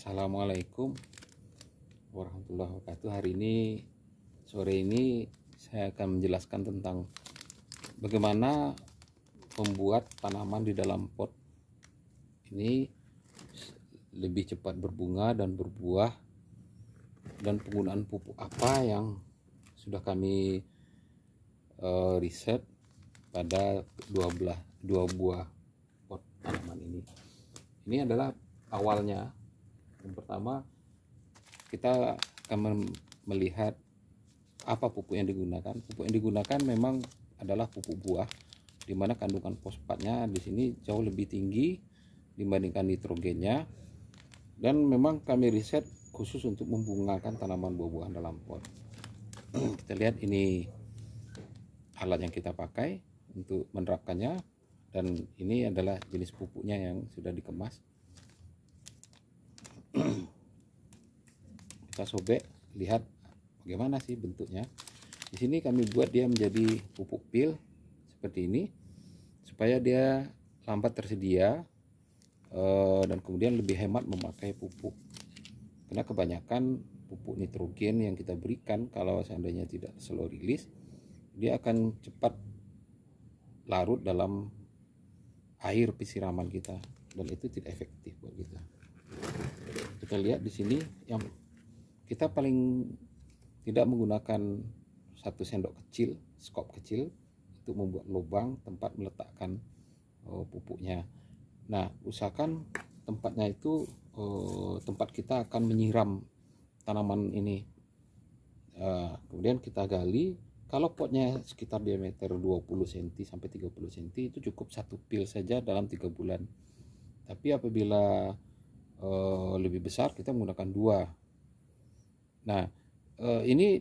Assalamualaikum warahmatullahi wabarakatuh. Hari ini, sore ini saya akan menjelaskan tentang bagaimana membuat tanaman di dalam pot ini lebih cepat berbunga dan berbuah, dan penggunaan pupuk apa yang sudah kami riset pada dua buah pot tanaman ini. Ini adalah awalnya. Yang pertama, kita akan melihat apa pupuk yang digunakan. Pupuk yang digunakan memang adalah pupuk buah, di mana kandungan fosfatnya di sini jauh lebih tinggi dibandingkan nitrogennya, dan memang kami riset khusus untuk membungakan tanaman buah-buahan dalam pot. Kita lihat ini alat yang kita pakai untuk menerapkannya, dan ini adalah jenis pupuknya yang sudah dikemas. Kita sobek, lihat bagaimana sih bentuknya. Di sini kami buat dia menjadi pupuk pil seperti ini, supaya dia lambat tersedia dan kemudian lebih hemat memakai pupuk. Karena kebanyakan pupuk nitrogen yang kita berikan, kalau seandainya tidak slow release, dia akan cepat larut dalam air pesiraman kita, dan itu tidak efektif buat kita. Kita lihat di sini, yang kita paling tidak menggunakan 1 sendok kecil, skop kecil, untuk membuat lubang tempat meletakkan pupuknya. Nah, usahakan tempatnya itu tempat kita akan menyiram tanaman ini. Kemudian kita gali. Kalau potnya sekitar diameter 20 cm sampai 30 cm, itu cukup 1 pil saja dalam 3 bulan. Tapi apabila lebih besar, kita menggunakan 2. Nah, ini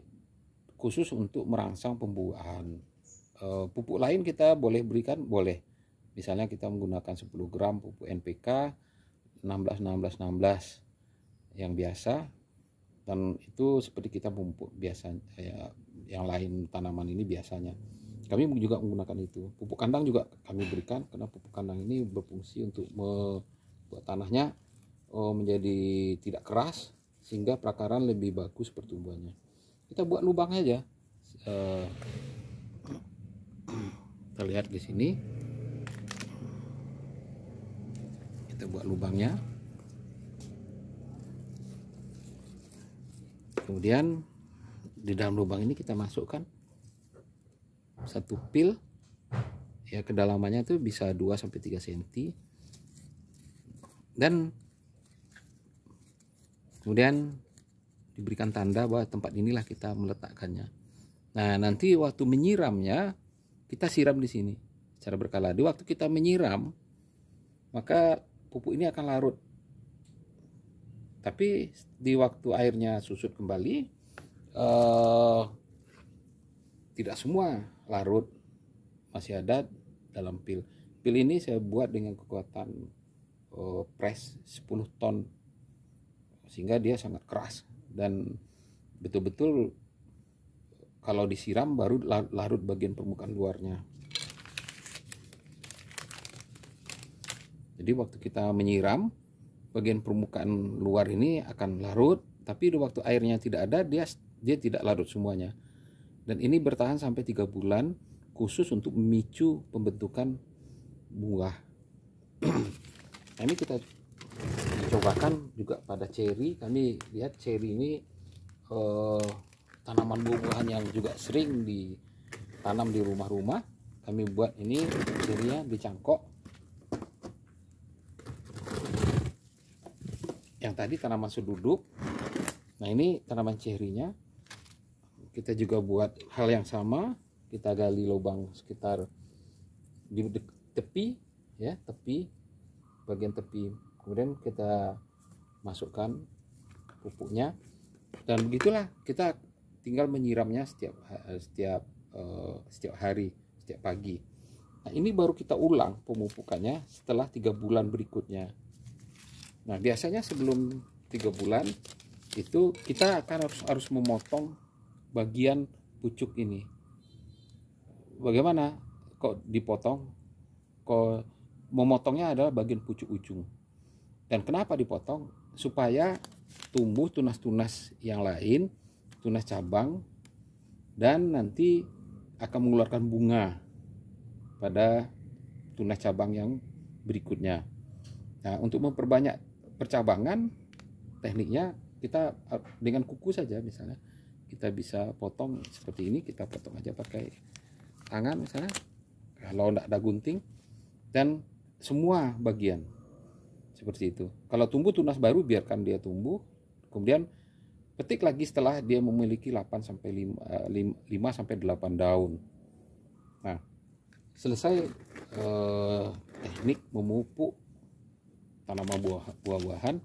khusus untuk merangsang pembuahan. Pupuk lain kita boleh berikan, boleh. Misalnya kita menggunakan 10 gram pupuk NPK 16-16-16 yang biasa, dan itu seperti kita pupuk biasa yang lain tanaman ini biasanya. Kami juga menggunakan itu. Pupuk kandang juga kami berikan, karena pupuk kandang ini berfungsi untuk membuat tanahnya menjadi tidak keras, sehingga perakaran lebih bagus pertumbuhannya. Kita buat lubang aja. Kita lihat di sini. Kita buat lubangnya. Kemudian di dalam lubang ini kita masukkan 1 pil. Ya, kedalamannya itu bisa 2-3 cm. Dan kemudian diberikan tanda bahwa tempat inilah kita meletakkannya. Nah, nanti waktu menyiramnya, kita siram di sini secara berkala. Di waktu kita menyiram, maka pupuk ini akan larut. Tapi di waktu airnya susut kembali, tidak semua larut, masih ada dalam pil. Pil ini saya buat dengan kekuatan press 10 ton, sehingga dia sangat keras, dan betul-betul kalau disiram baru larut bagian permukaan luarnya. Jadi waktu kita menyiram, bagian permukaan luar ini akan larut, tapi di waktu airnya tidak ada, dia tidak larut semuanya. Dan ini bertahan sampai 3 bulan, khusus untuk memicu pembentukan buah. Nah, ini kita cobakan juga pada ceri. Kami lihat ceri ini tanaman buah-buahan yang juga sering ditanam di rumah-rumah. Kami buat ini cerinya di cangkok. Yang tadi tanaman seduduk. Nah, ini tanaman cerinya. Kita juga buat hal yang sama. Kita gali lubang sekitar di tepi, ya, bagian tepi. Kemudian kita masukkan pupuknya, dan begitulah kita tinggal menyiramnya setiap hari, setiap pagi. Nah, ini baru kita ulang pemupukannya setelah 3 bulan berikutnya. Nah, biasanya sebelum 3 bulan itu kita akan harus memotong bagian pucuk ini. Bagaimana kok dipotong? Kok memotongnya adalah bagian pucuk ujung. Dan kenapa dipotong? supaya tumbuh tunas-tunas yang lain, tunas cabang, dan nanti akan mengeluarkan bunga pada tunas cabang yang berikutnya. Nah, untuk memperbanyak percabangan, tekniknya kita dengan kuku saja, misalnya kita bisa potong seperti ini, kita potong aja pakai tangan misalnya, kalau tidak ada gunting, dan semua bagian seperti itu. Kalau tumbuh tunas baru, biarkan dia tumbuh, kemudian petik lagi setelah dia memiliki 8 sampai 5 sampai 8 daun. Nah, selesai teknik memupuk tanaman buah-buahan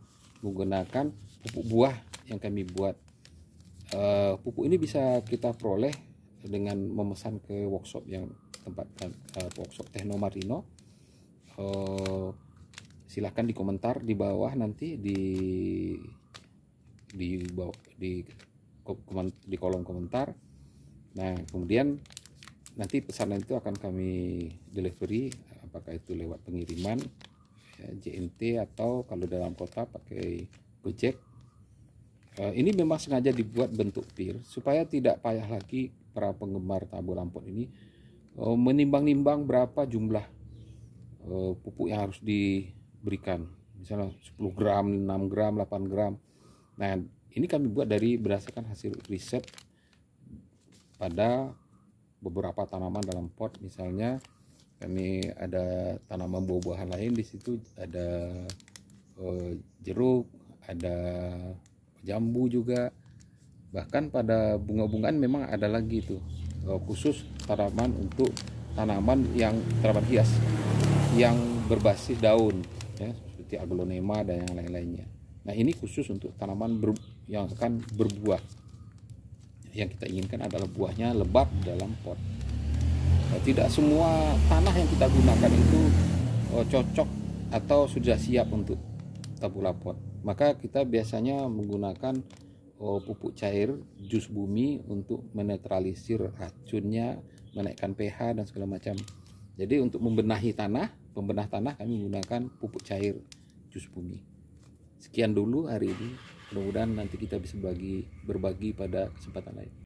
menggunakan pupuk buah yang kami buat. Pupuk ini bisa kita peroleh dengan memesan ke workshop yang tempat workshop Techno Marino. Silahkan di komentar di bawah nanti di kolom komentar. Nah, kemudian nanti pesanan itu akan kami delivery, apakah itu lewat pengiriman ya, JNT, atau kalau dalam kota pakai Gojek. Ini memang sengaja dibuat bentuk pil supaya tidak payah lagi para penggemar tabu lampot ini menimbang-nimbang berapa jumlah pupuk yang harus diberikan, misalnya 10 gram, 6 gram, 8 gram. Nah, ini kami buat berdasarkan hasil riset pada beberapa tanaman dalam pot. Misalnya kami ada tanaman buah-buahan lain, di situ ada jeruk, ada jambu juga, bahkan pada bunga-bungaan memang ada lagi tuh khusus tanaman untuk tanaman hias yang berbasis daun ya, seperti aglonema dan yang lain-lainnya. Nah, ini khusus untuk tanaman yang akan berbuah. Yang kita inginkan adalah buahnya lebat dalam pot. Tidak semua tanah yang kita gunakan itu cocok atau sudah siap untuk tabula pot. Maka kita biasanya menggunakan pupuk cair jus bumi untuk menetralisir racunnya, menaikkan pH dan segala macam. Jadi untuk pembenah tanah kami menggunakan pupuk cair jus bumi. Sekian dulu hari ini, mudah-mudahan nanti kita bisa berbagi pada kesempatan lain.